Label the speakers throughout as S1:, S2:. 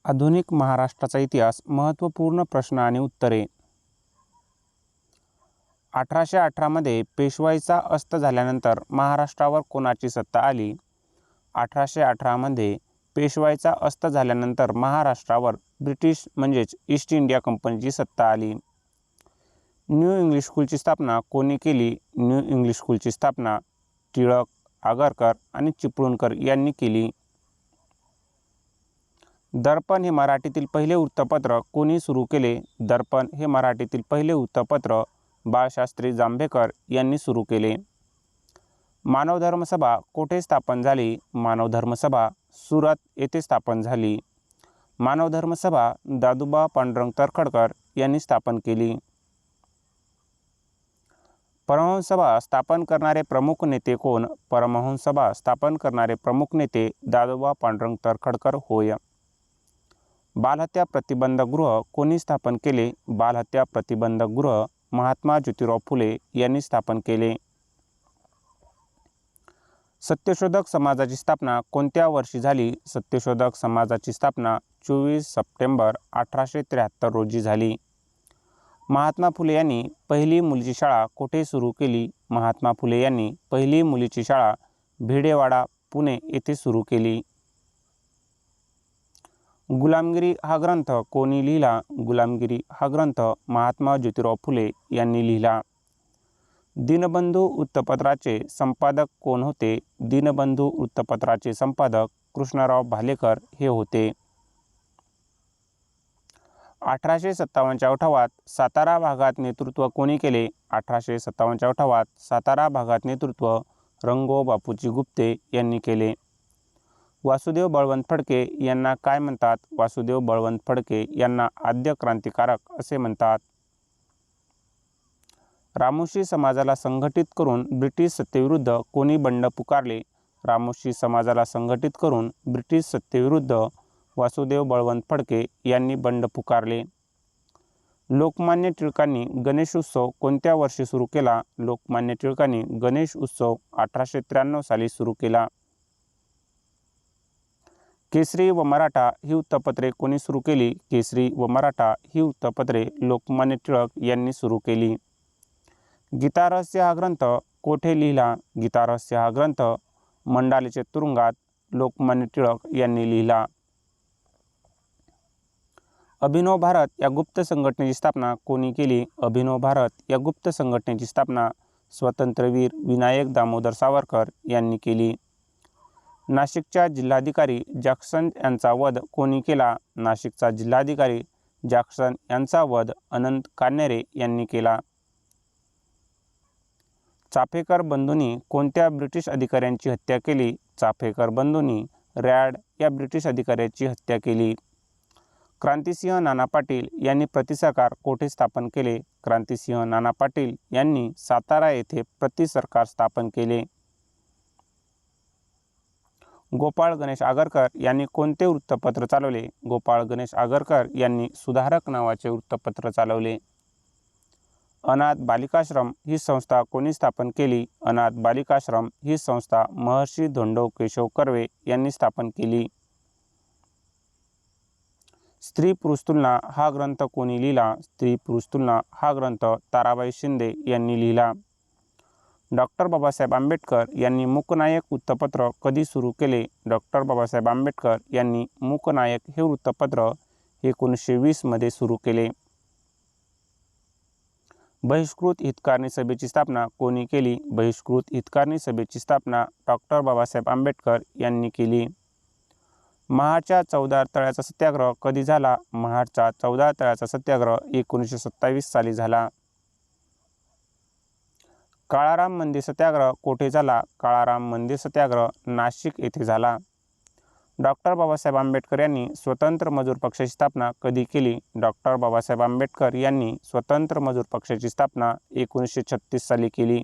S1: आधुनिक महाराष्ट्राचा इतिहास महत्त्वपूर्ण प्रश्न आणि उत्तरे. 1818 मध्ये पेशवाईचा अस्त झाल्यानंतर महाराष्ट्रावर कोणाची सत्ता आली? 1818 मध्ये पेशवाईचा अस्त झाल्यानंतर महाराष्ट्रावर ब्रिटिश म्हणजेच ईस्ट इंडिया कंपनीची सत्ता आली. न्यू इंग्लिश स्कूलची स्थापना कोणी केली? न्यू इंग्लिश स्कूलची स्थापना टिळक, आगरकर आणि चिपळूणकर यांनी केली. दर्पण हे मराठीतील पहिले वृत्तपत्र कोणी सुरू केले? दर्पण हे मराठीतील पहिले वृत्तपत्र बाळशास्त्री जांभेकर यांनी सुरू केले. मानव धर्म सभा कोठे स्थापन झाली? मानव धर्म सभा सुरत येथे स्थापन झाली. मानव धर्म सभा दादोबा पांडुरंग तरखडकर यांनी स्थापन केली. परमहंस सभा स्थापन करणारे प्रमुख नेते कोण? परमहंस सभा स्थापन करणारे प्रमुख नेते दादोबा पांडुरंग तरखडकर होय. बालहत्या प्रतिबंधक गृह कोणी स्थापन केले? बालहत्या प्रतिबंधक गृह महात्मा ज्योतिराव फुले यांनी स्थापन केले. सत्यशोधक समाजाची स्थापना कोणत्या वर्षी झाली? सत्यशोधक समाजाची स्थापना 24 सप्टेंबर 1873 रोजी झाली. महात्मा फुले यांनी पहिली मुलीची शाळा कोठे सुरू केली? महात्मा फुले यांनी पहिली मुलीची शाळा भिडेवाडा, पुणे येथे सुरू केली. गुलामगिरी हा ग्रंथ कोणी लिहिला? गुलामगिरी हा ग्रंथ महात्मा ज्योतिराव फुले यांनी लिहिला. दीनबंधू वृत्तपत्राचे संपादक कोण होते? दीनबंधू वृत्तपत्राचे संपादक कृष्णराव भालेकर हे होते. 1857च्या उठावात सातारा भागात नेतृत्व कोणी केले? 1857च्या उठावात सातारा भागात नेतृत्व रंगो बापूजी गुप्ते यांनी केले. वासुदेव बळवंत फडके यांना काय म्हणतात? वासुदेव बळवंत फडके यांना आद्य क्रांतिकारक असे म्हणतात. रामोशी समाजाला संघटित करून ब्रिटिश सत्तेविरुद्ध कोणी बंड पुकारले? रामोशी समाजाला संघटित करून ब्रिटिश सत्तेविरुद्ध वासुदेव बळवंत फडके यांनी बंड पुकारले. लोकमान्य टिळकांनी गणेश उत्सव कोणत्या वर्षी सुरू केला? लोकमान्य टिळकांनी गणेश उत्सव 1893 साली सुरू केला. केसरी व मराठा ही वृत्तपत्रे कोणी सुरू केली? केसरी व मराठा ही वृत्तपत्रे लोकमान्य टिळक यांनी सुरू केली. गीतारहस्य हा ग्रंथ कोठे लिहिला? गीतारहस्य हा ग्रंथ मंडालेच्या तुरुंगात लोकमान्य टिळक यांनी लिहिला. अभिनव भारत या गुप्त संघटनेची स्थापना कोणी केली? अभिनव भारत या गुप्त संघटनेची स्थापना स्वातंत्र्यवीर विनायक दामोदर सावरकर यांनी केली. नाशिकच्या जिल्हाधिकारी जॅक्सन यांचा वध कोणी केला? नाशिकचा जिल्हाधिकारी जॅक्सन यांचा वध अनंत कान्हेरे यांनी केला. चाफेकर बंधूंनी कोणत्या ब्रिटिश अधिकाऱ्यांची हत्या केली? चाफेकर बंधूंनी रॅड या ब्रिटिश अधिकाऱ्याची हत्या केली. क्रांतिसिंह नाना पाटील यांनी प्रतिसरकार कोठे स्थापन केले? क्रांतिसिंह नाना पाटील यांनी सातारा येथे प्रतिसरकार स्थापन केले. गोपाळ गणेश आगरकर यांनी कोणते वृत्तपत्र चालवले? गोपाळ गणेश आगरकर यांनी सुधारक नावाचे वृत्तपत्र चालवले. अनाथ बालिकाश्रम ही संस्था कोणी स्थापन केली? अनाथ बालिकाश्रम ही संस्था महर्षी धोंडो केशव कर्वे यांनी स्थापन केली. स्त्री पुरुष तुलना हा ग्रंथ कोणी लिहिला? स्त्री पुरुष तुलना हा ग्रंथ ताराबाई शिंदे यांनी लिहिला. डॉक्टर बाबासाहेब आंबेडकर यांनी मूकनायक वृत्तपत्र कधी सुरू केले? डॉक्टर बाबासाहेब आंबेडकर यांनी मूकनायक हे वृत्तपत्र 1920 मध्ये सुरू केले. बहिष्कृत हितकारणी सभेची स्थापना कोणी केली? बहिष्कृत हितकारणी सभेची स्थापना डॉक्टर बाबासाहेब आंबेडकर यांनी केली. महाडच्या 14 तळ्याचा सत्याग्रह कधी झाला? महाडचा 14 तळ्याचा सत्याग्रह 1927 साली झाला. काळाराम मंदिर सत्याग्रह कोठे झाला? काळाराम मंदिर सत्याग्रह नाशिक येथे झाला. डॉक्टर बाबासाहेब आंबेडकर यांनी स्वतंत्र मजूर पक्षाची स्थापना कधी केली? डॉक्टर बाबासाहेब आंबेडकर यांनी स्वतंत्र मजूर पक्षाची स्थापना 1936 साली केली.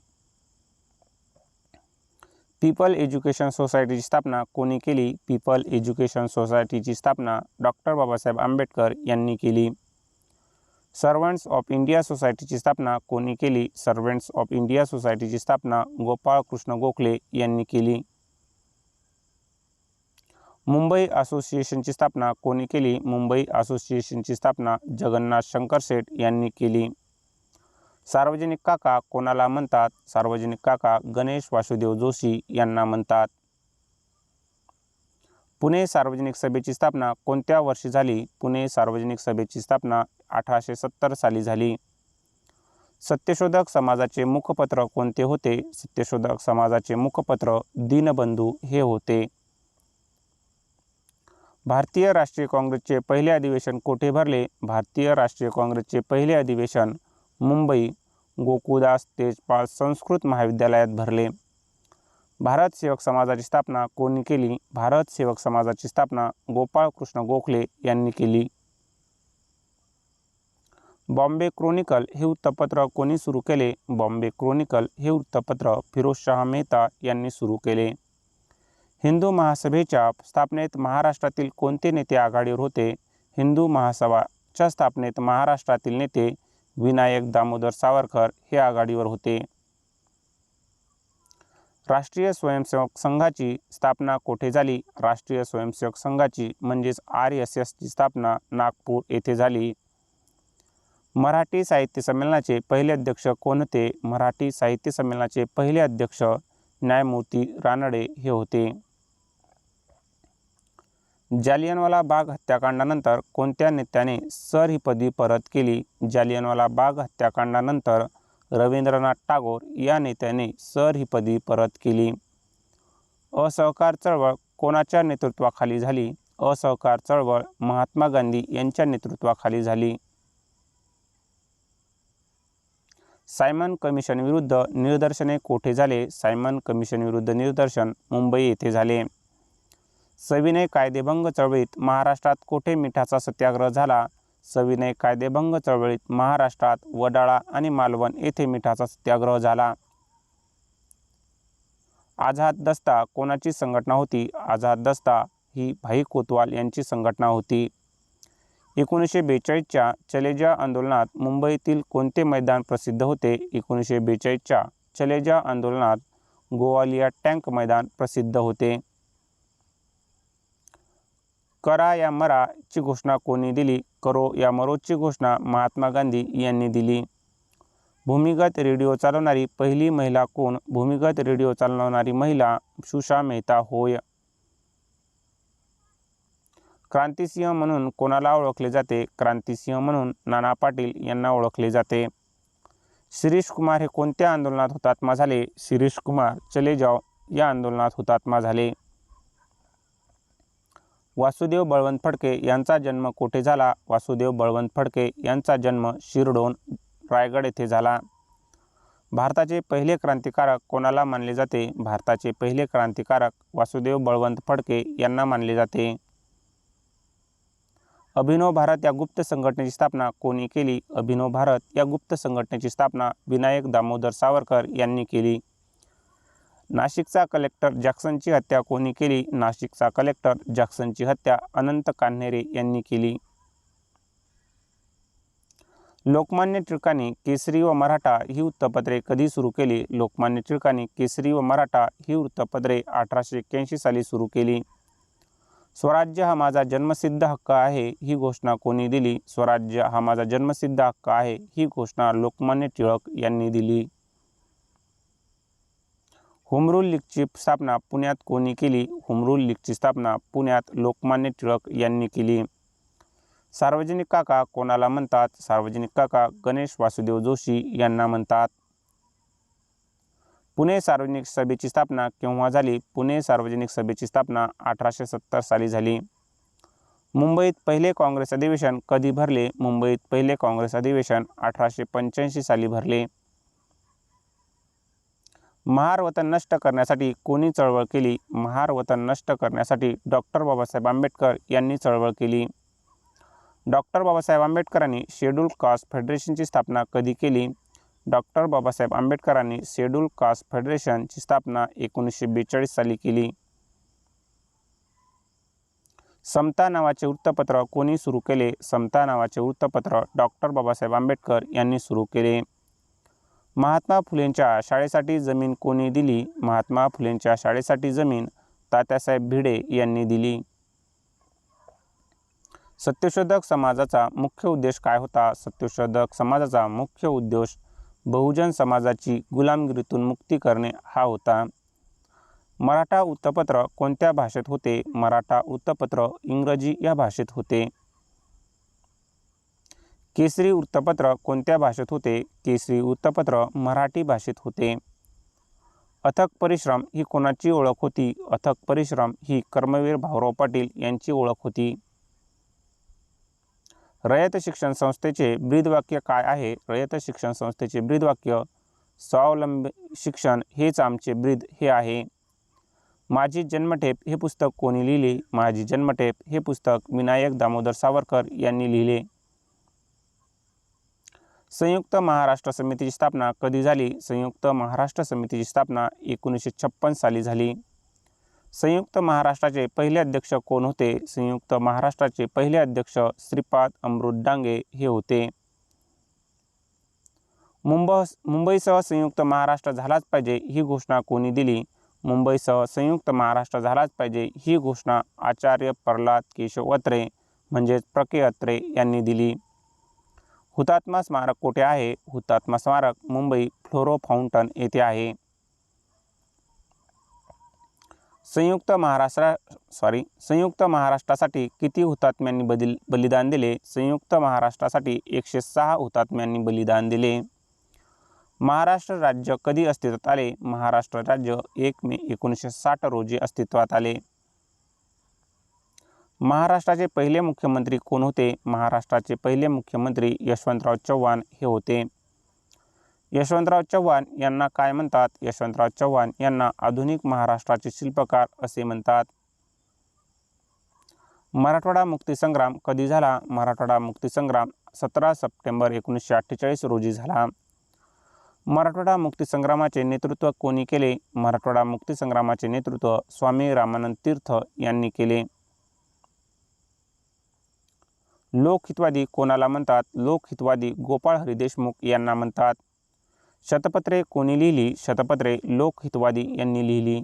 S1: पीपल एज्युकेशन सोसायटीची स्थापना कोणी केली? पीपल एज्युकेशन सोसायटीची स्थापना डॉक्टर बाबासाहेब आंबेडकर यांनी केली. सर्वंट्स ऑफ इंडिया सोसायटीची स्थापना कोणी केली? सर्वंट्स ऑफ इंडिया सोसायटीची स्थापना गोपाळ कृष्ण गोखले यांनी केली. मुंबई असोसिएशनची स्थापना कोणी केली? मुंबई असोसिएशनची स्थापना जगन्नाथ शंकर शेठ यांनी केली. सार्वजनिक काका कोणाला म्हणतात? सार्वजनिक काका गणेश वासुदेव जोशी यांना म्हणतात. पुणे सार्वजनिक सभेची स्थापना कोणत्या वर्षी झाली? पुणे सार्वजनिक सभेची स्थापना 1870 साली झाली. सत्यशोधक समाजाचे मुखपत्र कोणते होते? सत्यशोधक समाजाचे मुखपत्र दीनबंधू हे होते. भारतीय राष्ट्रीय काँग्रेसचे पहिले अधिवेशन कोठे भरले? भारतीय राष्ट्रीय काँग्रेसचे पहिले अधिवेशन मुंबई गोकुळदास तेजपाल संस्कृत महाविद्यालयात भरले. भारत सेवक समाजाची स्थापना कोणी केली? भारत सेवक समाजाची स्थापना गोपाळ कृष्ण गोखले यांनी केली. बॉम्बे क्रोनिकल हे वृत्तपत्र कोणी सुरू केले? बॉम्बे क्रोनिकल हे वृत्तपत्र फिरोजशाह मेहता यांनी सुरू केले. हिंदू महासभेच्या स्थापनेत महाराष्ट्रातील कोणते नेते आघाडीवर होते? हिंदू महासभाच्या स्थापनेत महाराष्ट्रातील नेते विनायक दामोदर सावरकर हे आघाडीवर होते. राष्ट्रीय स्वयंसेवक संघाची स्थापना कोठे झाली? राष्ट्रीय स्वयंसेवक संघाची म्हणजेच RSSची स्थापना नागपूर येथे झाली. मराठी साहित्य संमेलनाचे पहिले अध्यक्ष कोण होते? मराठी साहित्य संमेलनाचे पहिले अध्यक्ष न्यायमूर्ती रानडे हे होते. जालियनवाला बाग हत्याकांडानंतर कोणत्या नेत्याने सर ही पदवी परत केली? जालियनवाला बाग हत्याकांडानंतर रवींद्रनाथ टागोर या नेत्याने सर ही पदवी परत केली. असहकार चळवळ कोणाच्या नेतृत्वाखाली झाली? असहकार चळवळ महात्मा गांधी यांच्या नेतृत्वाखाली झाली. सायमन कमिशन विरुद्ध निदर्शने कोठे झाले? सायमन कमिशन विरुद्ध निदर्शन मुंबई येथे झाले. सविनय कायदेभंग चळवळीत महाराष्ट्रात कोठे मिठाचा सत्याग्रह झाला? सविनय कायदेभंग चळवळीत महाराष्ट्रात वडाळा आणि मालवण येथे मिठाचा सत्याग्रह झाला. आझाद दस्ता कोणाची संघटना होती? आझाद दस्ता ही भाई कोतवाल यांची संघटना होती. 1942च्या चले जाव आंदोलनात मुंबईतील कोणते मैदान प्रसिद्ध होते? 1942च्या चले जाव आंदोलनात गोवालिया टँक मैदान प्रसिद्ध होते. करा या मरा ची घोषणा कोणी दिली? करो या मरोची घोषणा महात्मा गांधी यांनी दिली. भूमिगत रेडिओ चालवणारी पहिली महिला कोण? भूमिगत रेडिओ चालवणारी महिला सुषा मेहता होय. क्रांतिसिंह म्हणून कोणाला ओळखले जाते? क्रांतिसिंह म्हणून नाना पाटील यांना ओळखले जाते. शिरीष कुमार हे कोणत्या आंदोलनात हुतात्मा झाले? शिरीष कुमार चले जाव या आंदोलनात हुतात्मा झाले. वासुदेव बळवंत फडके यांचा जन्म कोठे झाला? वासुदेव बळवंत फडके यांचा जन्म शिरडोन रायगड येथे झाला. भारताचे पहिले क्रांतिकारक कोणाला मानले जाते? भारताचे पहिले क्रांतिकारक वासुदेव बळवंत फडके यांना मानले जाते. अभिनव भारत या गुप्त संघटनेची स्थापना कोणी केली? अभिनव भारत या गुप्त संघटनेची स्थापना विनायक दामोदर सावरकर यांनी केली. नाशिकचा कलेक्टर जॅक्सनची हत्या कोणी केली? नाशिकचा कलेक्टर जॅक्सनची हत्या अनंत कान्हेरे यांनी केली. लोकमान्य टिळकांनी केसरी व मराठा ही वृत्तपत्रे कधी सुरू केली? लोकमान्य टिळकांनी केसरी व मराठा ही वृत्तपत्रे 1881 साली सुरू केली. स्वराज्य हा माझा जन्मसिद्ध हक्क आहे ही घोषणा कोणी दिली? स्वराज्य हा माझा जन्मसिद्ध हक्क आहे ही घोषणा लोकमान्य टिळक यांनी दिली. होम रूल लीगची स्थापना पुण्यात कोणी केली? होम रूल लीगची स्थापना पुण्यात लोकमान्य टिळक यांनी केली. सार्वजनिक काका कोणाला म्हणतात? सार्वजनिक काका गणेश वासुदेव जोशी यांना म्हणतात. पुणे सार्वजनिक सभेची स्थापना केव्हा झाली? पुणे सार्वजनिक सभेची स्थापना 1870 साली झाली. मुंबईत पहिले काँग्रेस अधिवेशन कधी भरले? मुंबईत पहिले काँग्रेस अधिवेशन 1885 साली भरले. महार वतन नष्ट करण्यासाठी कोणी चळवळ केली? महार वतन नष्ट करण्यासाठी डॉक्टर बाबासाहेब आंबेडकर यांनी चळवळ केली. डॉक्टर बाबासाहेब आंबेडकरांनी शेड्यूल कास्ट फेडरेशनची स्थापना कधी केली? डॉक्टर बाबासाहेब आंबेडकरांनी शेड्यूल कास्ट फेडरेशनची स्थापना 1942 साली केली. समता नावाचे वृत्तपत्र कोणी सुरू केले? समता नावाचे वृत्तपत्र डॉक्टर बाबासाहेब आंबेडकर यांनी सुरू केले. महात्मा फुलेंच्या शाळेसाठी जमीन कोणी दिली? महात्मा फुलेंच्या शाळेसाठी जमीन तात्यासाहेब भिडे यांनी दिली. सत्यशोधक समाजाचा मुख्य उद्देश काय होता? सत्यशोधक समाजाचा मुख्य उद्देश बहुजन समाजाची गुलामगिरीतून मुक्ती करणे हा होता. मराठा वृत्तपत्र कोणत्या भाषेत होते? मराठा वृत्तपत्र इंग्रजी या भाषेत होते. केसरी वृत्तपत्र कोणत्या भाषेत होते? केसरी वृत्तपत्र मराठी भाषेत होते. अथक परिश्रम ही कोणाची ओळख होती? अथक परिश्रम ही कर्मवीर भाऊराव पाटील यांची ओळख होती. रयत शिक्षण संस्थेचे ब्रीदवाक्य काय आहे? रयत शिक्षण संस्थेचे ब्रीदवाक्य स्वावलंबी शिक्षण हेच आमचे ब्रीद हे आहे. माझी जन्मठेप हे पुस्तक कोणी लिहिले? माझी जन्मठेप हे पुस्तक विनायक दामोदर सावरकर यांनी लिहिले. संयुक्त महाराष्ट्र समितीची स्थापना कधी झाली? संयुक्त महाराष्ट्र समितीची स्थापना 1956 साली झाली. संयुक्त महाराष्ट्राचे पहिले अध्यक्ष कोण होते? संयुक्त महाराष्ट्राचे पहिले अध्यक्ष श्रीपाद अमृत डांगे हे होते. मुंबईसह संयुक्त महाराष्ट्र झालाच पाहिजे ही घोषणा कोणी दिली? मुंबईसह संयुक्त महाराष्ट्र झालाच पाहिजे ही घोषणा आचार्य प्रल्हाद केशव अत्रे म्हणजेच प्र.के. अत्रे यांनी दिली. हुतात्मा स्मारक कुठे आहे? हुतात्मा स्मारक मुंबई फ्लोरो फाउंटन येथे आहे. संयुक्त महाराष्ट्रासाठी किती हुतात्म्यांनी बलिदान दिले? संयुक्त महाराष्ट्रासाठी 106 हुतात्म्यांनी बलिदान दिले. महाराष्ट्र राज्य कधी अस्तित्वात आले? महाराष्ट्र राज्य 1 मे 1960 रोजी अस्तित्वात आले. महाराष्ट्राचे पहिले मुख्यमंत्री कोण होते? महाराष्ट्राचे पहिले मुख्यमंत्री यशवंतराव चव्हाण हे होते. यशवंतराव चव्हाण यांना काय म्हणतात? यशवंतराव चव्हाण यांना आधुनिक महाराष्ट्राचे शिल्पकार असे म्हणतात. मराठवाडा मुक्तीसंग्राम कधी झाला? मराठवाडा मुक्तीसंग्राम 17 सप्टेंबर 1948 रोजी झाला. मराठवाडा मुक्तीसंग्रामाचे नेतृत्व कोणी केले? मराठवाडा मुक्तीसंग्रामाचे नेतृत्व स्वामी रामानंद तीर्थ यांनी केले. लोकहितवादी कोणाला म्हणतात? लोकहितवादी गोपाळ हरी देशमुख यांना म्हणतात. शतपत्रे कोणी लिहिली? शतपत्रे लोकहितवादी यांनी लिहिली.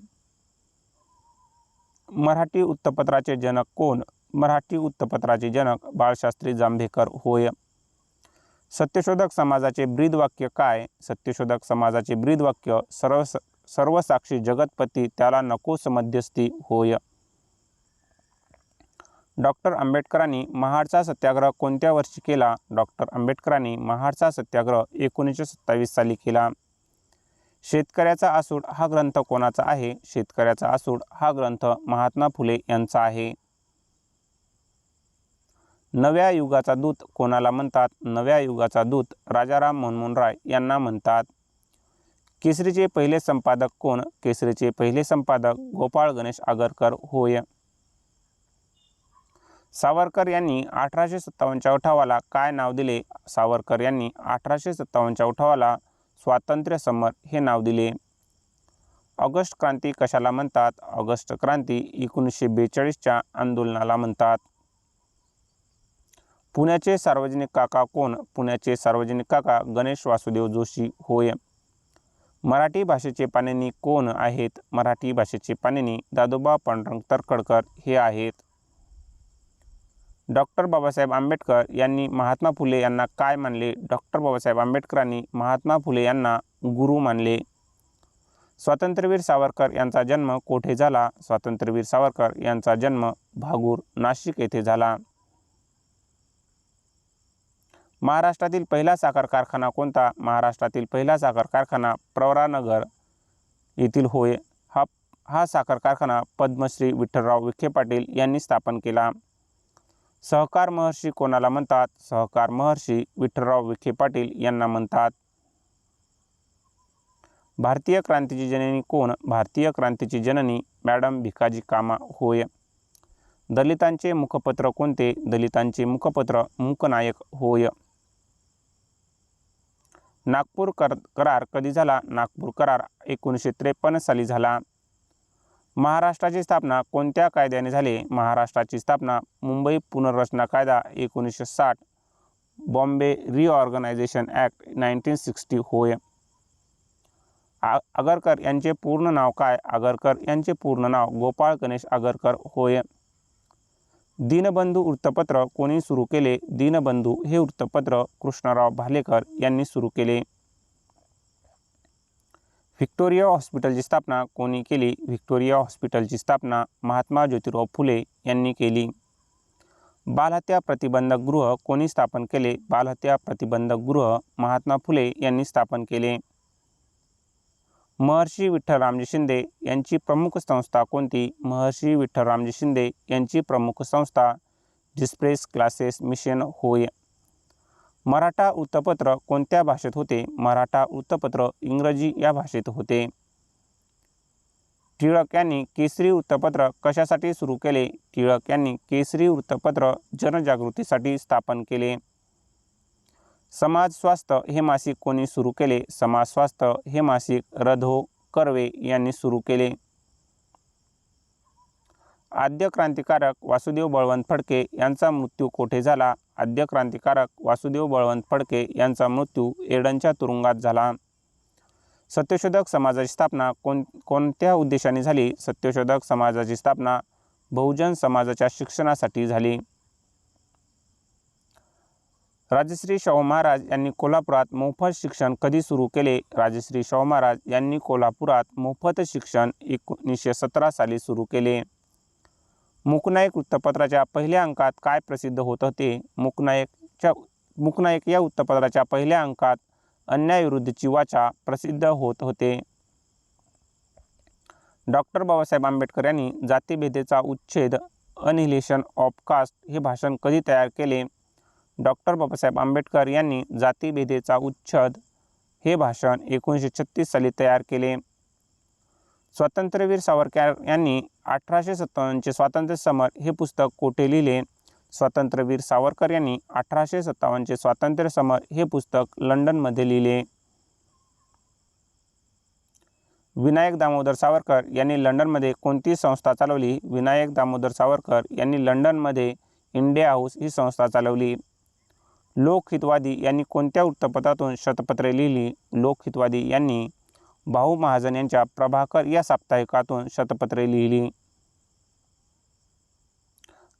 S1: मराठी वृत्तपत्राचे जनक कोण? मराठी वृत्तपत्राचे जनक बाळशास्त्री जांभेकर होय. सत्यशोधक समाजाचे ब्रीदवाक्य काय? सत्यशोधक समाजाचे ब्रीदवाक्य सर्वसाक्षी जगतपती त्याला नकोस मध्यस्थी होय. डॉक्टर आंबेडकरांनी महाडचा सत्याग्रह कोणत्या वर्षी केला? डॉक्टर आंबेडकरांनी महाडचा सत्याग्रह 1927 साली केला. शेतकऱ्याचा आसूड हा ग्रंथ कोणाचा आहे? शेतकऱ्याचा आसूड हा ग्रंथ महात्मा फुले यांचा आहे. नव्या युगाचा दूत कोणाला म्हणतात? नव्या युगाचा दूत राजाराम मोहन राय यांना म्हणतात. केसरीचे पहिले संपादक कोण? केसरीचे पहिले संपादक गोपाळ गणेश आगरकर होय. सावरकर यांनी 1857च्या उठावाला काय नाव दिले? सावरकर यांनी 1857च्या उठावाला स्वातंत्र्य समर हे नाव दिले. ऑगस्ट क्रांती कशाला म्हणतात? ऑगस्ट क्रांती 1942च्या आंदोलनाला म्हणतात. पुण्याचे सार्वजनिक काका कोण? पुण्याचे सार्वजनिक काका गणेश वासुदेव जोशी होय. मराठी भाषेचे पाणिनी कोण आहेत? मराठी भाषेचे पाणिनी दादोबा पांडुरंग तर्खडकर हे आहेत. डॉक्टर बाबासाहेब आंबेडकर यांनी महात्मा फुले यांना काय मानले? डॉक्टर बाबासाहेब आंबेडकरांनी महात्मा फुले यांना गुरु मानले. स्वातंत्र्यवीर सावरकर यांचा जन्म कोठे झाला? स्वातंत्र्यवीर सावरकर यांचा जन्म भागूर नाशिक येथे झाला. महाराष्ट्रातील पहिला साखर कारखाना कोणता? महाराष्ट्रातील पहिला साखर कारखाना प्रवरानगर येथील होय. हा साखर कारखाना पद्मश्री विठ्ठलराव विखे पाटील यांनी स्थापन केला. सहकार महर्षी कोणाला म्हणतात? सहकार महर्षी विठ्ठलराव विखे पाटील यांना म्हणतात. भारतीय क्रांतीची जननी कोण? भारतीय क्रांतीची जननी मॅडम भिकाजी कामा होय. दलितांचे मुखपत्र कोणते? दलितांचे मुखपत्र मूकनायक होय. नागपूर करार कधी झाला? नागपूर करार 1953 साली झाला. महाराष्ट्राची स्थापना कोणत्या कायद्याने झाली? महाराष्ट्राची स्थापना मुंबई पुनर्रचना कायदा 1960, बॉम्बे रिऑर्गनायझेशन ॲक्ट 1960 होय. आगरकर यांचे पूर्ण नाव काय? आगरकर यांचे पूर्ण नाव गोपाळ गणेश आगरकर होय. दीनबंधू वृत्तपत्र कोणी सुरू केले? दीनबंधू हे वृत्तपत्र कृष्णराव भालेकर यांनी सुरू केले. व्हिक्टोरिया हॉस्पिटलची स्थापना कोणी केली? व्हिक्टोरिया हॉस्पिटलची स्थापना महात्मा ज्योतिराव फुले यांनी केली. बालहत्या प्रतिबंधक गृह कोणी स्थापन केले? बालहत्या प्रतिबंधक गृह महात्मा फुले यांनी स्थापन केले. महर्षी विठ्ठलरामजी शिंदे यांची प्रमुख संस्था कोणती? महर्षी विठ्ठलरामजी शिंदे यांची प्रमुख संस्था डिस्प्रेस क्लासेस मिशन होय. मराठा वृत्तपत्र कोणत्या भाषेत होते? मराठा वृत्तपत्र इंग्रजी या भाषेत होते. टिळक यांनी केसरी वृत्तपत्र कशासाठी सुरू केले? टिळक यांनी केसरी वृत्तपत्र जनजागृतीसाठी स्थापन केले. समाज स्वास्थ्य हे मासिक कोणी सुरू केले? समाज स्वास्थ्य हे मासिक र.धो. कर्वे यांनी सुरू केले. आद्य क्रांतिकारक वासुदेव बळवंत फडके यांचा मृत्यू कोठे झाला? आद्य क्रांतिकारक वासुदेव बळवंत फडके यांचा मृत्यू एडनच्या तुरुंगात झाला. सत्यशोधक समाजाची स्थापना कोणत्या उद्देशाने झाली? सत्यशोधक समाजाची स्थापना बहुजन समाजाच्या शिक्षणासाठी झाली. राजश्री शाहू महाराज यांनी कोल्हापुरात मोफत शिक्षण कधी सुरू केले? राजश्री शाहू महाराज यांनी कोल्हापुरात मोफत शिक्षण 1917 साली सुरू केले. मूकनायक वृत्तपत्राच्या पहिल्या अंकात काय प्रसिद्ध होत होते? मूकनायक या वृत्तपत्राच्या पहिल्या अंकात अन्यायाविरुद्धची वाचा प्रसिद्ध होत होते. डॉक्टर बाबासाहेब आंबेडकर यांनी जातीभेदाचा उच्छेद अनिहिलेशन ऑफ कास्ट हे भाषण कधी तयार केले? डॉक्टर बाबासाहेब आंबेडकर यांनी जातीभेदाचा उच्छेद हे भाषण 1936 साली तयार केले. स्वातंत्र्यवीर सावरकर यांनी 1857 स्वातंत्र्य समर हे पुस्तक कोठे लिहिले? स्वातंत्र्यवीर सावरकर यांनी 1857 स्वातंत्र्य समर हे पुस्तक लंडनमध्ये लिहिले. विनायक दामोदर सावरकर यांनी लंडनमध्ये कोणती संस्था चालवली? विनायक दामोदर सावरकर यांनी लंडनमध्ये इंडिया हाऊस ही संस्था चालवली. लोकहितवादी यांनी कोणत्या वृत्तपत्रातून शतपत्रे लिहिली? लोकहितवादी यांनी भाऊ महाजन यांच्या प्रभाकर या साप्ताहिकातून शतपत्रे लिहिली.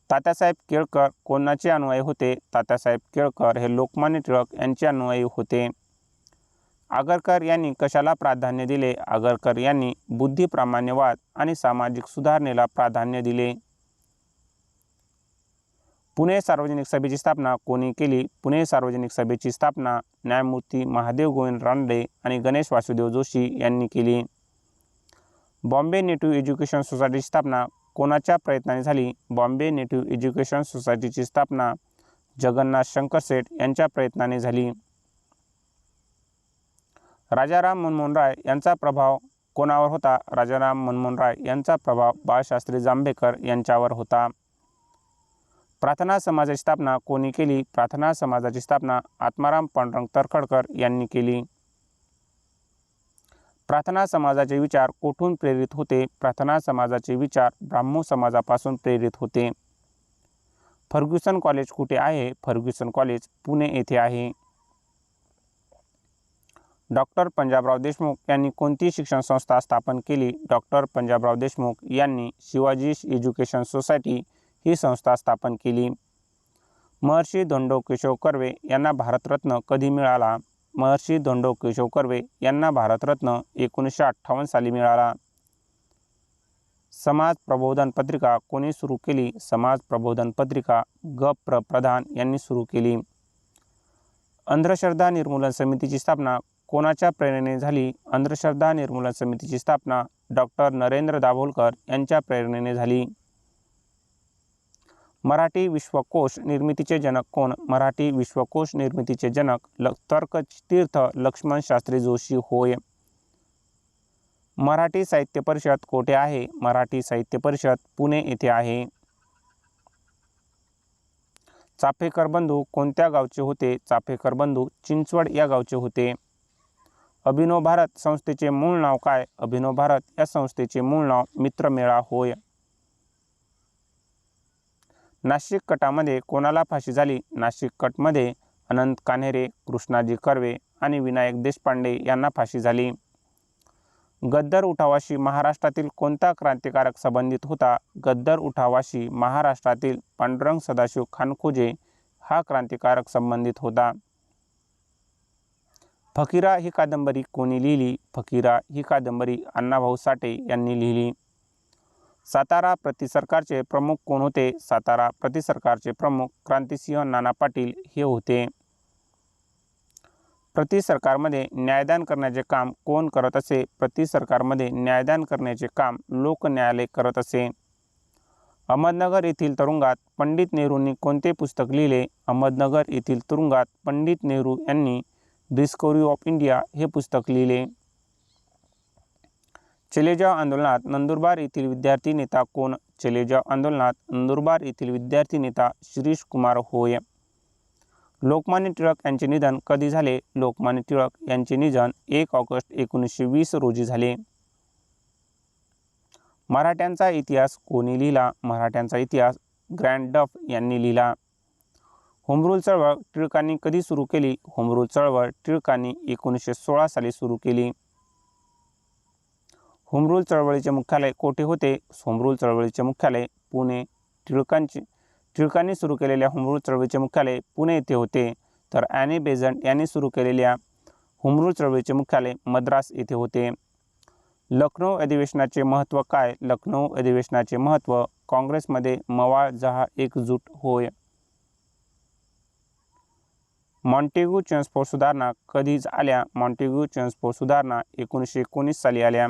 S1: तात्यासाहेब केळकर कोणाचे अनुयायी होते? तात्यासाहेब केळकर हे लोकमान्य टिळक यांचे अनुयायी होते. आगरकर यांनी कशाला प्राधान्य दिले? आगरकर यांनी बुद्धिप्रामाण्यवाद आणि सामाजिक सुधारणेला प्राधान्य दिले. पुणे सार्वजनिक सभेची स्थापना कोणी केली? पुणे सार्वजनिक सभेची स्थापना न्यायमूर्ती महादेव गोविंद रानडे आणि गणेश वासुदेव जोशी यांनी केली. बॉम्बे नेटिव्ह एज्युकेशन सोसायटीची स्थापना कोणाच्या प्रयत्नाने झाली? बॉम्बे नेटिव्ह एज्युकेशन सोसायटीची स्थापना जगन्नाथ शंकर सेठ यांच्या प्रयत्नाने झाली. राजाराम मनमोहन राय यांचा प्रभाव कोणावर होता? राजाराम मनमोहन राय यांचा प्रभाव बाळशास्त्री जांभेकर यांच्यावर होता. प्रार्थना समाजाची स्थापना कोणी केली? प्रार्थना समाजाची स्थापना आत्माराम पांडुरंग तर्खडकर यांनी केली. प्रार्थना समाजाचे विचार कोठून प्रेरित होते? प्रार्थना समाजाचे विचार ब्राह्मो समाजापासून प्रेरित होते. फर्ग्युसन कॉलेज कुठे आहे? फर्ग्युसन कॉलेज पुणे येथे आहे. डॉक्टर पंजाबराव देशमुख यांनी कोणती शिक्षण संस्था स्थापन केली? डॉक्टर पंजाबराव देशमुख यांनी शिवाजी एज्युकेशन सोसायटी ही संस्था स्थापन केली. महर्षी धोंडो केशव कर्वे यांना भारतरत्न कधी मिळाला? महर्षी धोंडो केशव कर्वे यांना भारतरत्न 1958 साली मिळाला. समाज प्रबोधन पत्रिका कोणी सुरू केली? समाज प्रबोधन पत्रिका ग.प्र. प्रधान यांनी सुरू केली. अंधश्रद्धा निर्मूलन समितीची स्थापना कोणाच्या प्रेरणेने झाली? अंधश्रद्धा निर्मूलन समितीची स्थापना डॉक्टर नरेंद्र दाभोलकर यांच्या प्रेरणेने झाली. मराठी विश्वकोश निर्मितीचे जनक कोण? मराठी विश्वकोश निर्मितीचे जनक तर्कतीर्थ लक्ष्मण शास्त्री जोशी होय. मराठी साहित्य परिषद कोठे आहे? मराठी साहित्य परिषद पुणे येथे आहे. चाफेकर बंधू कोणत्या गावचे होते? चाफेकर बंधू चिंचवड या गावचे होते. अभिनव भारत संस्थेचे मूळ नाव काय? अभिनव भारत या संस्थेचे मूळ नाव मित्रमेळा होय. नाशिक कटामध्ये कोणाला फाशी झाली? नाशिक कटमध्ये अनंत कान्हेरे, कृष्णाजी कर्वे आणि विनायक देशपांडे यांना फाशी झाली. गद्दर उठावाशी महाराष्ट्रातील कोणता क्रांतिकारक संबंधित होता? गद्दर उठावाशी महाराष्ट्रातील पांडुरंग सदाशिव खानखोजे हा क्रांतिकारक संबंधित होता. फकीरा ही कादंबरी कोणी लिहिली? फकीरा ही कादंबरी अण्णाभाऊ साठे यांनी लिहिली. सातारा प्रतिसरकारचे प्रमुख कोण होते? सातारा प्रतिसरकारचे प्रमुख क्रांतिसिंह नाना पाटील हे होते. प्रतिसरकारमध्ये न्यायदान करण्याचे काम कोण करत असे? प्रतिसरकारमध्ये न्यायदान करण्याचे काम लोक न्यायालय करत असे. अहमदनगर येथील तुरुंगात पंडित नेहरूंनी कोणते पुस्तक लिहिले? अहमदनगर येथील तुरुंगात पंडित नेहरू यांनी डिस्कव्हरी ऑफ इंडिया हे पुस्तक लिहिले. चले जाव आंदोलनात नंदुरबार येथील विद्यार्थी नेता कोण? चले जाव आंदोलनात नंदुरबार येथील विद्यार्थी नेता शिरीष कुमार होय. लोकमान्य टिळक यांचे निधन कधी झाले? लोकमान्य टिळक यांचे निधन 1 ऑगस्ट 1920 रोजी झाले. मराठ्यांचा इतिहास कोणी लिहिला? मराठ्यांचा इतिहास ग्रँड डफ यांनी लिहिला. होमरूल चळवळ टिळकांनी कधी सुरू केली? होमरूल चळवळ टिळकांनी 1916 साली सुरू केली. होमरूल चळवळीचे मुख्यालय कोठे होते? होमरूल चळवळीचे मुख्यालय पुणे. टिळकांनी सुरू केलेल्या होमरूल चळवळीचे मुख्यालय पुणे येथे होते, तर ॲनी बेझंट यांनी सुरू केलेल्या होमरूल चळवळीचे मुख्यालय मद्रास येथे होते. लखनौ अधिवेशनाचे महत्त्व काय? लखनौ अधिवेशनाचे महत्त्व काँग्रेसमध्ये मवाळ जहा एकजूट होय. मॉन्टेग्यू चेम्स्फोर्ड सुधारणा कधी आल्या? मॉन्टेग्यू चेम्स्फोर्ड सुधारणा 1919 साली आल्या.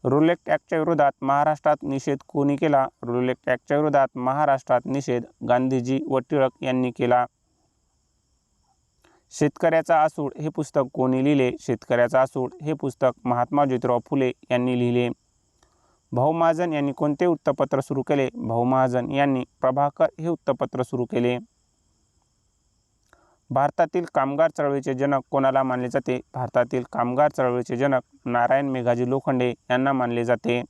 S1: रोलेक्ट ॲक्टच्या विरोधात महाराष्ट्रात निषेध कोणी केला? रोलेक्ट ॲक्टच्या विरोधात महाराष्ट्रात निषेध गांधीजी व टिळक यांनी केला. शेतकऱ्याचा आसूड हे पुस्तक कोणी लिहिले? शेतकऱ्याचा आसूड हे पुस्तक महात्मा ज्योतिराव फुले यांनी लिहिले. भाऊ महाजन यांनी कोणते वृत्तपत्र सुरू केले? भाऊ महाजन यांनी प्रभाकर हे वृत्तपत्र सुरू केले. भारतातील कामगार चळवळीचे जनक कोणाला मानले जाते? भारतातील कामगार चळवळीचे जनक नारायण मेघाजी लोखंडे यांना मानले जाते.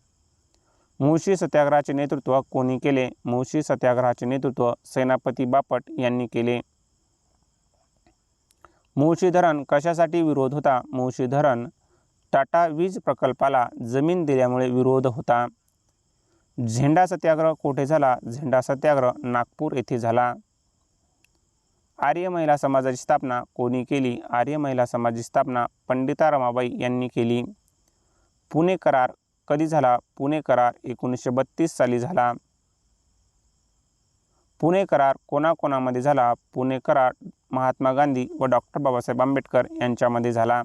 S1: मुळशी सत्याग्रहाचे नेतृत्व कोणी केले? मुळशी सत्याग्रहाचे नेतृत्व सेनापती बापट यांनी केले. मुळशी धरण कशासाठी विरोध होता? मुळशी धरण टाटा वीज प्रकल्पाला जमीन दिल्यामुळे विरोध होता. झेंडा सत्याग्रह कोठे झाला? झेंडा सत्याग्रह नागपूर येथे झाला. आर्य महिला समाजाची स्थापना कोणी केली? आर्य महिला समाजाची स्थापना पंडिता रमाबाई यांनी केली. पुणे करार कधी झाला? पुणे करार 1932 साली झाला. पुणे करार कोणाकोणामध्ये झाला? पुणे करार महात्मा गांधी व डॉक्टर बाबासाहेब आंबेडकर यांच्यामध्ये झाला.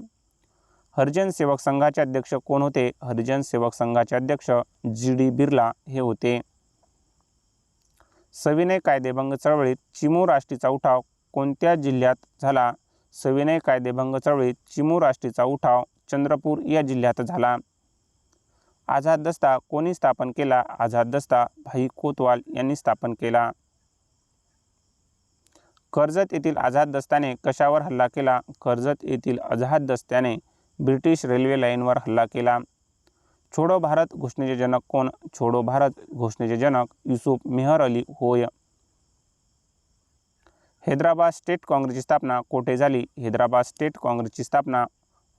S1: हरिजन सेवक संघाचे अध्यक्ष कोण होते? हरिजन सेवक संघाचे अध्यक्ष GD बिर्ला हे होते. सविनय कायदेभंग चळवळीत चिमू राष्ट्रीचा उठाव कोणत्या जिल्ह्यात झाला? सविनय कायदेभंग चळवळीत चिमू राष्ट्रीचा उठाव चंद्रपूर या जिल्ह्यात झाला. आझाद दस्ता कोणी स्थापन केला? आझाद दस्ता भाई कोतवाल यांनी स्थापन केला. कर्जत येथील आझाद दस्त्याने कशावर हल्ला केला? कर्जत येथील आझाद दस्त्याने ब्रिटिश रेल्वे लाईनवर हल्ला केला. छोडो भारत घोषणेचे जनक कोण? छोडो भारत घोषणेचे जनक युसुफ मेहर अली होय. हैदराबाद स्टेट काँग्रेसची स्थापना कोठे झाली? हैदराबाद स्टेट काँग्रेसची स्थापना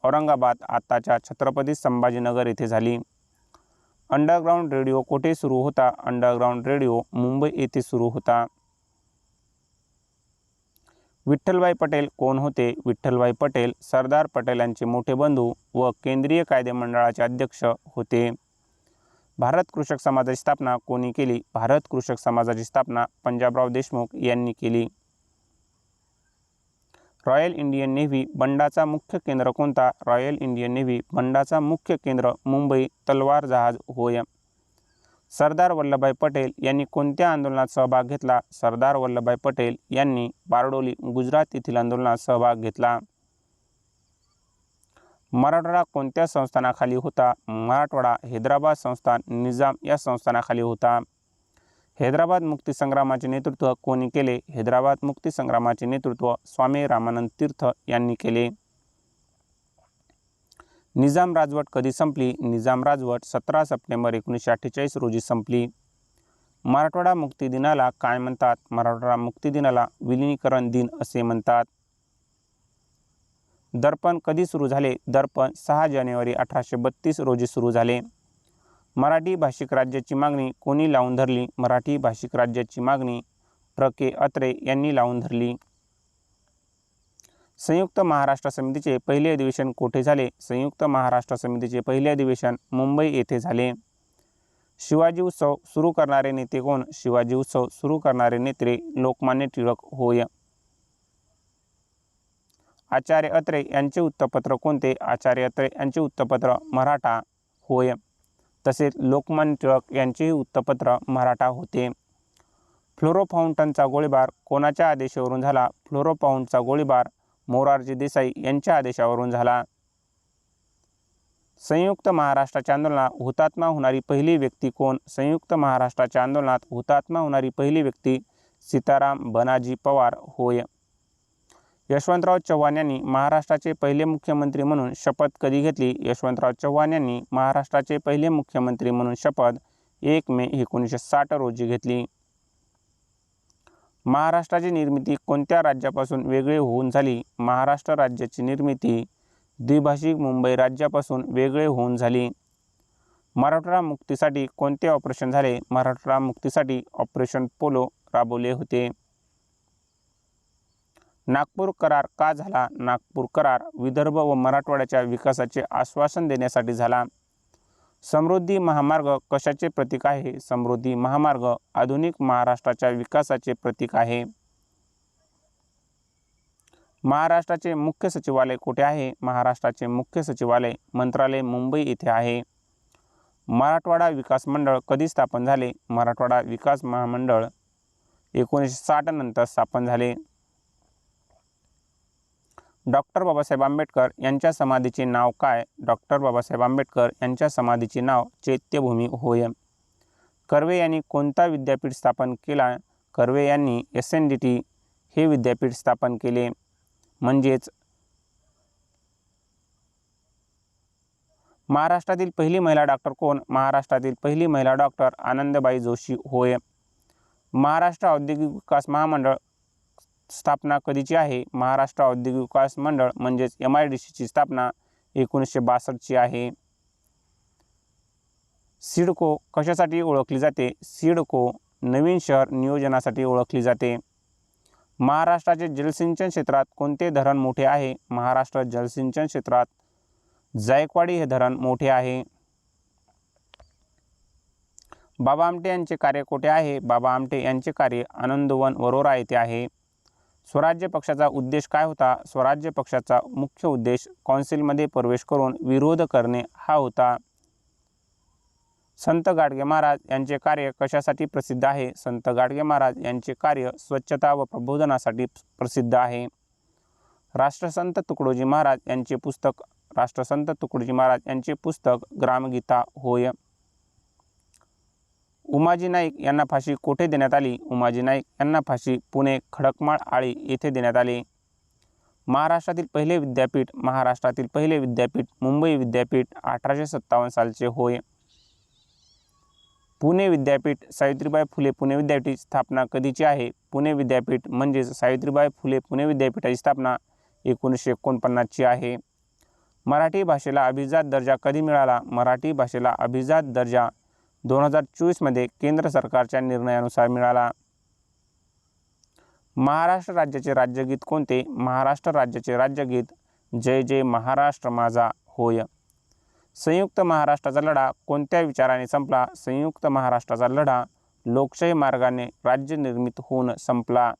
S1: औरंगाबाद आताच्या छत्रपती संभाजीनगर येथे झाली. अंडरग्राउंड रेडिओ कोठे सुरू होता? अंडरग्राउंड रेडिओ मुंबई येथे सुरू होता. विठ्ठलभाई पटेल कोण होते? विठ्ठलभाई पटेल सरदार पटेल यांचे मोठे बंधू व केंद्रीय कायदे मंडळाचे अध्यक्ष होते. भारत कृषक समाजाची स्थापना कोणी केली? भारत कृषक समाजाची स्थापना पंजाबराव देशमुख यांनी केली. रॉयल इंडियन नेव्ही बंडाचा मुख्य केंद्र कोणता? रॉयल इंडियन नेव्ही बंडाचा मुख्य केंद्र मुंबई तलवार जहाज होय. सरदार वल्लभभाई पटेल यांनी कोणत्या आंदोलनात सहभाग घेतला? सरदार वल्लभभाई पटेल यांनी बारडोली गुजरात येथील आंदोलनात सहभाग घेतला. मराठवाडा कोणत्या संस्थानाखाली होता? मराठवाडा हैदराबाद संस्थान निजाम या संस्थानाखाली होता. हैदराबाद मुक्तीसंग्रामाचे नेतृत्व कोणी केले? हैदराबाद मुक्तीसंग्रामाचे नेतृत्व स्वामी रामानंद तीर्थ यांनी केले. निजाम राजवट कधी संपली? निजाम राजवट 17 सप्टेंबर 1948 रोजी संपली. मराठवाडा मुक्ती दिनाला काय म्हणतात? मराठवाडा मुक्ती दिनाला विलिनीकरण दिन असे म्हणतात. दर्पण कधी सुरू झाले? दर्पण 6 जानेवारी 1832 रोजी सुरू झाले. मराठी भाषिक राज्याची मागणी कोणी लावून धरली? मराठी भाषिक राज्याची मागणी प्र. के. अत्रे यांनी लावून धरली. संयुक्त महाराष्ट्र समितीचे पहिले अधिवेशन कोठे झाले? संयुक्त महाराष्ट्र समितीचे पहिले अधिवेशन मुंबई येथे झाले. शिवाजी उत्सव सुरू करणारे नेते कोण? शिवाजी उत्सव सुरू करणारे नेते लोकमान्य टिळक होय. आचार्य अत्रे यांचे वृत्तपत्र कोणते? आचार्य अत्रे यांचे वृत्तपत्र मराठा होय. तसेच लोकमान्य टिळक यांचे वृत्तपत्र मराठा होते. फ्लोरो फाउंटनचा गोळीबार कोणाच्या आदेशावरून झाला? फ्लोरो फाउंटनचा गोळीबार मोरारजी देसाई यांच्या आदेशावरून झाला. संयुक्त महाराष्ट्राच्या आंदोलनात हुतात्मा होणारी पहिली व्यक्ती कोण? संयुक्त महाराष्ट्राच्या आंदोलनात हुतात्मा होणारी पहिली व्यक्ती सीताराम बनाजी पवार होय. यशवंतराव चव्हाण यांनी महाराष्ट्राचे पहिले मुख्यमंत्री म्हणून शपथ कधी घेतली? यशवंतराव चव्हाण यांनी महाराष्ट्राचे पहिले मुख्यमंत्री म्हणून शपथ 1 मे 1960 रोजी घेतली. महाराष्ट्राची निर्मिती कोणत्या राज्यापासून वेगळे होऊन झाली? महाराष्ट्र राज्याची निर्मिती द्विभाषिक मुंबई राज्यापासून वेगळे होऊन झाली. मराठवाडा मुक्तीसाठी कोणते ऑपरेशन झाले? मराठवाडा मुक्तीसाठी ऑपरेशन पोलो राबवले होते. नागपूर करार का झाला? नागपूर करार विदर्भ व मराठवाड्याच्या विकासाचे आश्वासन देण्यासाठी झाला. समृद्धी महामार्ग कशाचे प्रतीक आहे? समृद्धी महामार्ग आधुनिक महाराष्ट्राच्या विकासाचे प्रतीक आहे. महाराष्ट्राचे मुख्य सचिवालय कुठे आहे? महाराष्ट्राचे मुख्य सचिवालय मंत्रालय मुंबई येथे आहे. मराठवाडा विकास मंडळ कधी स्थापन झाले? मराठवाडा विकास महामंडळ 1960 नंतर स्थापन झाले. डॉक्टर बाबासाहेब आंबेडकर यांच्या समाधीचे नाव काय? डॉक्टर बाबासाहेब आंबेडकर यांच्या समाधीचे नाव चैत्यभूमी होय. कर्वे यांनी कोणता विद्यापीठ स्थापन केला? कर्वे यांनी SNDT हे विद्यापीठ स्थापन केले. म्हणजेच महाराष्ट्रातील पहिली महिला डॉक्टर कोण? महाराष्ट्रातील पहिली महिला डॉक्टर आनंदबाई जोशी होय. महाराष्ट्र औद्योगिक विकास महामंडळ स्थापना कधीची आहे? महाराष्ट्र औद्योगिक विकास मंडळ म्हणजेच MIDCची स्थापना 1962ची आहे. सिडको कशासाठी ओळखली जाते? सिडको नवीन शहर नियोजनासाठी ओळखली जाते. महाराष्ट्राचे जलसिंचन क्षेत्रात कोणते धरण मोठे आहे? महाराष्ट्र जलसिंचन क्षेत्रात जायकवाडी हे धरण मोठे आहे. बाबा आमटे यांचे कार्य कोठे आहे? बाबा आमटे यांचे कार्य आनंदवन वरोरा येथे आहे. स्वराज्य पक्षाचा उद्देश काय होता? स्वराज्य पक्षाचा मुख्य उद्देश कौन्सिलमध्ये प्रवेश करून विरोध करणे हा होता. संत गाडगे महाराज यांचे कार्य कशासाठी प्रसिद्ध आहे? संत गाडगे महाराज यांचे कार्य स्वच्छता व प्रबोधनासाठी प्रसिद्ध आहे. राष्ट्रसंत तुकडोजी महाराज यांचे पुस्तक राष्ट्रसंत तुकडोजी महाराज यांचे पुस्तक ग्रामगीता होय. उमाजी नाईक यांना फाशी कोठे देण्यात आली? उमाजी नाईक यांना फाशी पुणे खडकमाळ आळी येथे देण्यात आली. महाराष्ट्रातील पहिले विद्यापीठ महाराष्ट्रातील पहिले विद्यापीठ मुंबई विद्यापीठ 1857 सालचे होय. पुणे विद्यापीठ सावित्रीबाई फुले पुणे विद्यापीठाची स्थापना कधीची आहे? पुणे विद्यापीठ म्हणजेच सावित्रीबाई फुले पुणे विद्यापीठाची स्थापना 1949ची आहे. मराठी भाषेला अभिजात दर्जा कधी मिळाला? मराठी भाषेला अभिजात दर्जा 2024 मध्ये केंद्र सरकारच्या निर्णयानुसार मिळाला. महाराष्ट्र राज्याचे राज्यगीत कोणते? महाराष्ट्र राज्याचे राज्यगीत जय जय महाराष्ट्र माझा होय. संयुक्त महाराष्ट्राचा लढा कोणत्या विचाराने संपला? संयुक्त महाराष्ट्राचा लढा लोकशाही मार्गाने राज्य निर्मित होऊन संपला.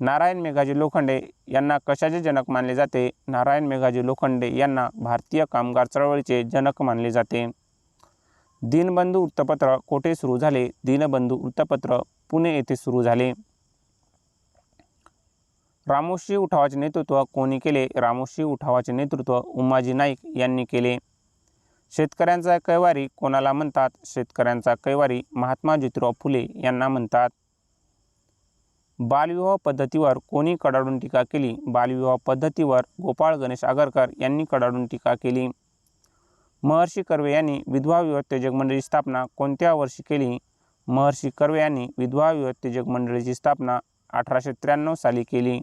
S1: नारायण मेघाजी लोखंडे यांना कशाचे जनक मानले जाते? नारायण मेघाजी लोखंडे यांना भारतीय कामगार चळवळीचे जनक मानले जाते. दीनबंधू वृत्तपत्र कोठे सुरू झाले? दीनबंधू वृत्तपत्र पुणे येथे सुरू झाले. रामोशी उठावाचे नेतृत्व कोणी केले? रामोशी उठावाचे नेतृत्व उमाजी नाईक यांनी केले. शेतकऱ्यांचा कैवारी कोणाला म्हणतात? शेतकऱ्यांचा कैवारी महात्मा ज्योतिराव फुले यांना म्हणतात. बालविवाह पद्धतीवर कोणी कडाडून टीका केली? बालविवाह पद्धतीवर गोपाळ गणेश आगरकर यांनी कडाडून टीका केली. महर्षी कर्वे यांनी विधवा विवाहोत्तेजक मंडळीची स्थापना कोणत्या वर्षी केली? महर्षी कर्वे यांनी विधवा विवाहोत्तेजक मंडळीची स्थापना 1893 साली केली.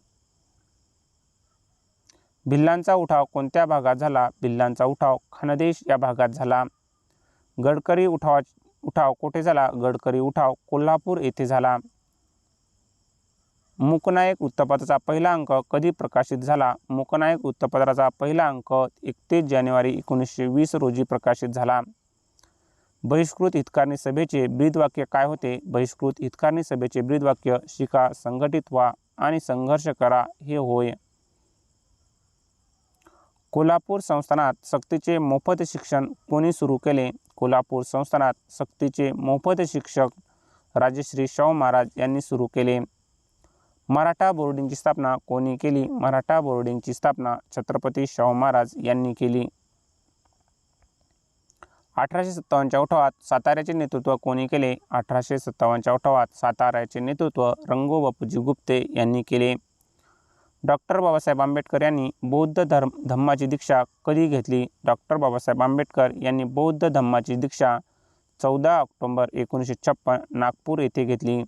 S1: भिल्लांचा उठाव कोणत्या भागात झाला? भिल्लांचा उठाव खानदेश या भागात झाला. गडकरी उठाव कुठे झाला? गडकरी उठाव कोल्हापूर येथे झाला. मूकनायक वृत्तपत्राचा पहिला अंक कधी प्रकाशित झाला? मूकनायक वृत्तपत्राचा पहिला अंक 31 जानेवारी 1920 रोजी प्रकाशित झाला. बहिष्कृत हितकारणी सभेचे ब्रीदवाक्य काय होते? बहिष्कृत हितकारणी सभेचे ब्रीदवाक्य शिका, संघटित व्हा आणि संघर्ष करा हे होय. कोल्हापूर संस्थानात सक्तीचे मोफत शिक्षण कोणी सुरू केले? कोल्हापूर संस्थानात सक्तीचे मोफत शिक्षक राजश्री शाहू महाराज यांनी सुरू केले. मराठा बोर्डिंगची स्थापना कोणी केली? मराठा बोर्डिंगची स्थापना छत्रपती शाहू महाराज यांनी केली. 1857च्या उठावात साताऱ्याचे नेतृत्व कोणी केले? 1857च्या उठावात साताऱ्याचे नेतृत्व रंगो बापूजी गुप्ते यांनी केले. डॉक्टर बाबासाहेब आंबेडकर यांनी बौद्ध धम्माची दीक्षा कधी घेतली? डॉक्टर बाबासाहेब आंबेडकर यांनी बौद्ध धम्माची दीक्षा 14 ऑक्टोबर 1956 नागपूर येथे घेतली.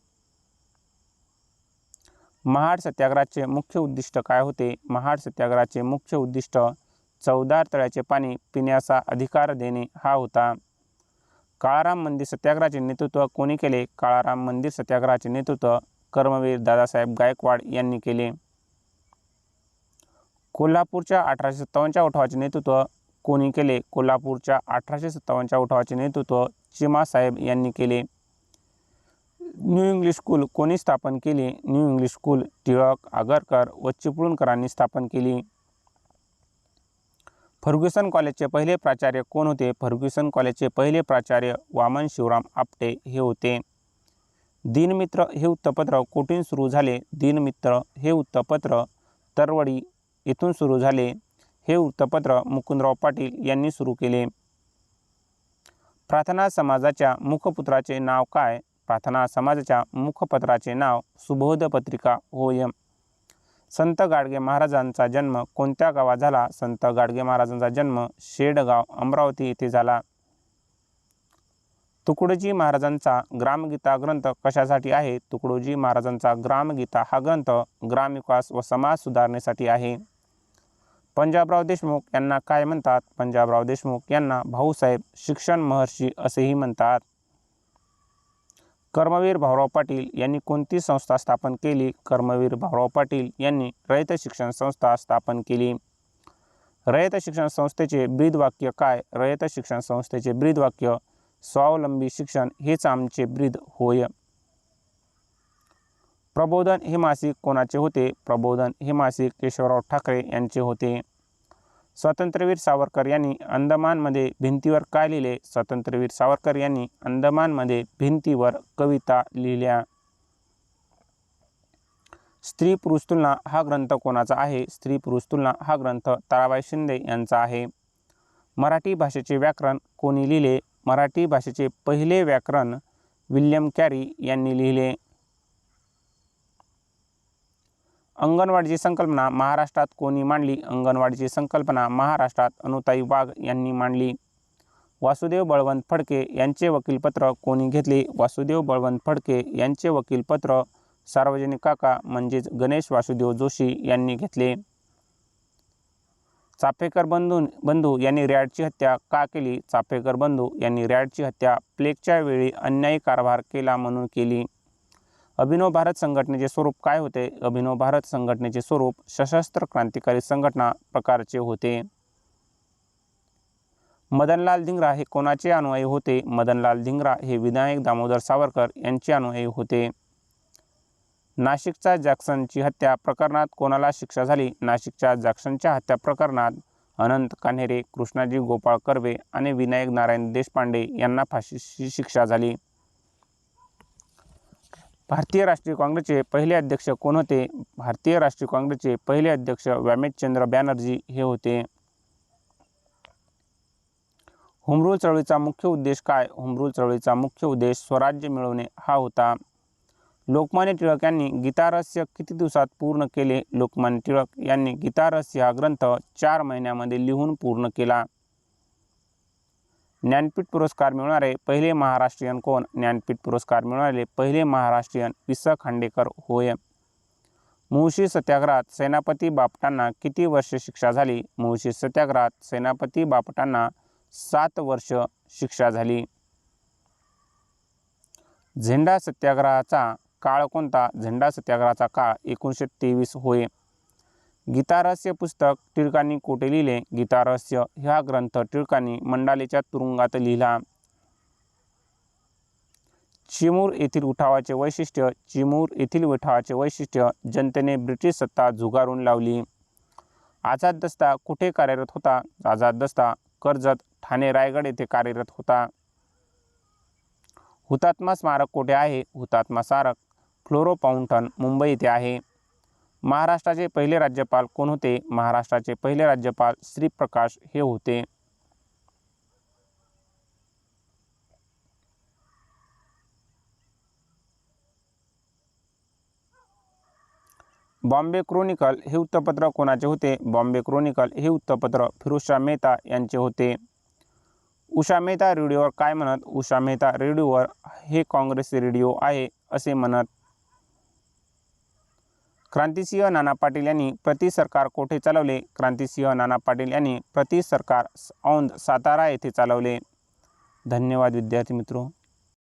S1: महाड सत्याग्रहाचे मुख्य उद्दिष्ट काय होते? महाड सत्याग्रहाचे मुख्य उद्दिष्ट चवदार तळ्याचे पाणी पिण्याचा अधिकार देणे हा होता. काळाराम मंदिर सत्याग्रहाचे नेतृत्व कोणी केले? काळाराम मंदिर सत्याग्रहाचे नेतृत्व कर्मवीर दादासाहेब गायकवाड यांनी केले. कोल्हापूरच्या 1857च्या उठावाचे नेतृत्व कोणी केले? कोल्हापूरच्या 1857च्या उठावाचे नेतृत्व चिमासाहेब यांनी केले. न्यू इंग्लिश स्कूल कोणी स्थापन केली? New English school Tilak, Agarkar व चिपळूणकरांनी स्थापन केली. फर्ग्युसन कॉलेजचे पहिले प्राचार्य कोण होते? फर्ग्युसन कॉलेजचे पहिले प्राचार्य वामन शिवराम आपटे हे होते. दिनमित्र हे वृत्तपत्र कोठून सुरू झाले? दिनमित्र हे वृत्तपत्र तरवडी येथून सुरू झाले. हे वृत्तपत्र मुकुंदराव पाटील यांनी सुरू केले. प्रार्थना समाजाच्या मुखपत्राचे नाव काय? प्रार्थना समाजाच्या मुखपत्राचे नाव सुबोध पत्रिका होय. संत गाडगे महाराजांचा जन्म कोणत्या गावात झाला? संत गाडगे महाराजांचा जन्म शेडगाव अमरावती येथे झाला. तुकडोजी महाराजांचा ग्रामगीता ग्रंथ कशासाठी आहे? तुकडोजी महाराजांचा ग्रामगीता हा ग्रंथ ग्रामविकास व समाज सुधारणेसाठी आहे. पंजाबराव देशमुख यांना काय म्हणतात? पंजाबराव देशमुख यांना भाऊसाहेब शिक्षण महर्षी असेही म्हणतात. कर्मवीर भाऊराव पाटील यांनी कोणती संस्था स्थापन केली? कर्मवीर भाऊराव पाटील यांनी रयत शिक्षण संस्था स्थापन केली. रयत शिक्षण संस्थेचे ब्रीदवाक्य काय? रयत शिक्षण संस्थेचे ब्रीदवाक्य स्वावलंबी शिक्षण हेच आमचे ब्रीद होय. प्रबोधन हे मासिक कोणाचे होते? प्रबोधन हे मासिक केशवराव ठाकरे यांचे होते. स्वातंत्र्यवीर सावरकर यांनी अंदमानमध्ये भिंतीवर काय लिहिले? स्वातंत्र्यवीर सावरकर यांनी अंदमानमध्ये भिंतीवर कविता लिहिल्या. स्त्री पुरुष तुलना हा ग्रंथ कोणाचा आहे? स्त्री पुरुष तुलना हा ग्रंथ ताराबाई शिंदे यांचा आहे. मराठी भाषेचे व्याकरण कोणी लिहिले? मराठी भाषेचे पहिले व्याकरण विल्यम कॅरी यांनी लिहिले. अंगणवाडीची संकल्पना महाराष्ट्रात कोणी मांडली? अंगणवाडीची संकल्पना महाराष्ट्रात अनुताई वाघ यांनी मांडली. वासुदेव बळवंत फडके यांचे वकीलपत्र कोणी घेतले? वासुदेव बळवंत फडके यांचे वकीलपत्र सार्वजनिक काका म्हणजेच गणेश वासुदेव जोशी यांनी घेतले. चाफेकर बंधू यांनी रॅडची हत्या का केली? चाफेकर बंधू यांनी रॅडची हत्या प्लेगच्या वेळी अन्यायी कारभार केला म्हणून केली. अभिनव भारत संघटनेचे स्वरूप काय होते? अभिनव भारत संघटनेचे स्वरूप सशस्त्र क्रांतिकारी संघटना प्रकारचे होते. मदनलाल धिंगरा हे कोणाचे अनुयायी होते? मदनलाल धिंगरा हे विनायक दामोदर सावरकर यांचे अनुयायी होते. नाशिकच्या जॅक्सनची हत्या प्रकरणात कोणाला शिक्षा झाली? नाशिकच्या जॅक्सनच्या हत्या प्रकरणात अनंत कान्हेरे, कृष्णाजी गोपाळ कर्वे आणि विनायक नारायण देशपांडे यांना फाशीची शिक्षा झाली. भारतीय राष्ट्रीय काँग्रेसचे पहिले अध्यक्ष कोण होते? भारतीय राष्ट्रीय काँग्रेसचे पहिले अध्यक्ष व्यामेशचंद्र बॅनर्जी हे होते. होम रूल चळवळीचा मुख्य उद्देश काय? होम रूल चळवळीचा मुख्य उद्देश स्वराज्य मिळवणे हा होता. लोकमान्य टिळक यांनी गीतारहस्य किती दिवसात पूर्ण केले? लोकमान्य टिळक यांनी गीतारहस्य हा ग्रंथ 4 महिन्यामध्ये लिहून पूर्ण केला. ज्ञानपीठ पुरस्कार मिळवणारे पहिले महाराष्ट्रीयन कोण? ज्ञानपीठ पुरस्कार मिळवणारे पहिले महाराष्ट्रीयन वि. स. खांडेकर होय. मुळशी सत्याग्रहात सेनापती बापटांना किती वर्षे शिक्षा झाली? मुळशी सत्याग्रहात सेनापती बापटांना 7 वर्ष शिक्षा झाली. झेंडा सत्याग्रहाचा काळ कोणता? झेंडा सत्याग्रहाचा काळ 1923 होय. गीतारहस्य पुस्तक टिळकांनी कोठे लिहिले? गीतारहस्य हा ग्रंथ टिळकांनी मंडालेच्या तुरुंगात लिहिला. चिमूर येथील उठावाचे वैशिष्ट्य. चिमूर येथील उठावाचे वैशिष्ट्य जनतेने ब्रिटिश सत्ता झुगारून लावली. आझाद दस्ता कुठे कार्यरत होता? आझाद दस्ता कर्जत, ठाणे, रायगड येथे कार्यरत होता. हुतात्मा स्मारक कोठे आहे? हुतात्मा स्मारक फ्लोरो फाउंटन मुंबई येथे आहे. महाराष्ट्राचे पहिले राज्यपाल कोण होते? महाराष्ट्राचे पहिले राज्यपाल श्रीप्रकाश हे होते. बॉम्बे क्रोनिकल हे वृत्तपत्र कोणाचे होते? बॉम्बे क्रोनिकल हे वृत्तपत्र फिरोजशाह मेहता यांचे होते. उषा मेहता रेडिओवर काय म्हणत? उषा मेहता रेडिओवर हे काँग्रेस रेडिओ आहे असे म्हणत. क्रांतिसिंह नाना पाटील यांनी प्रति सरकार कोठे चालवले? क्रांतिसिंह नाना पाटील यांनी प्रति सरकार औंध, सातारा येथे चालवले. धन्यवाद विद्यार्थी मित्रो.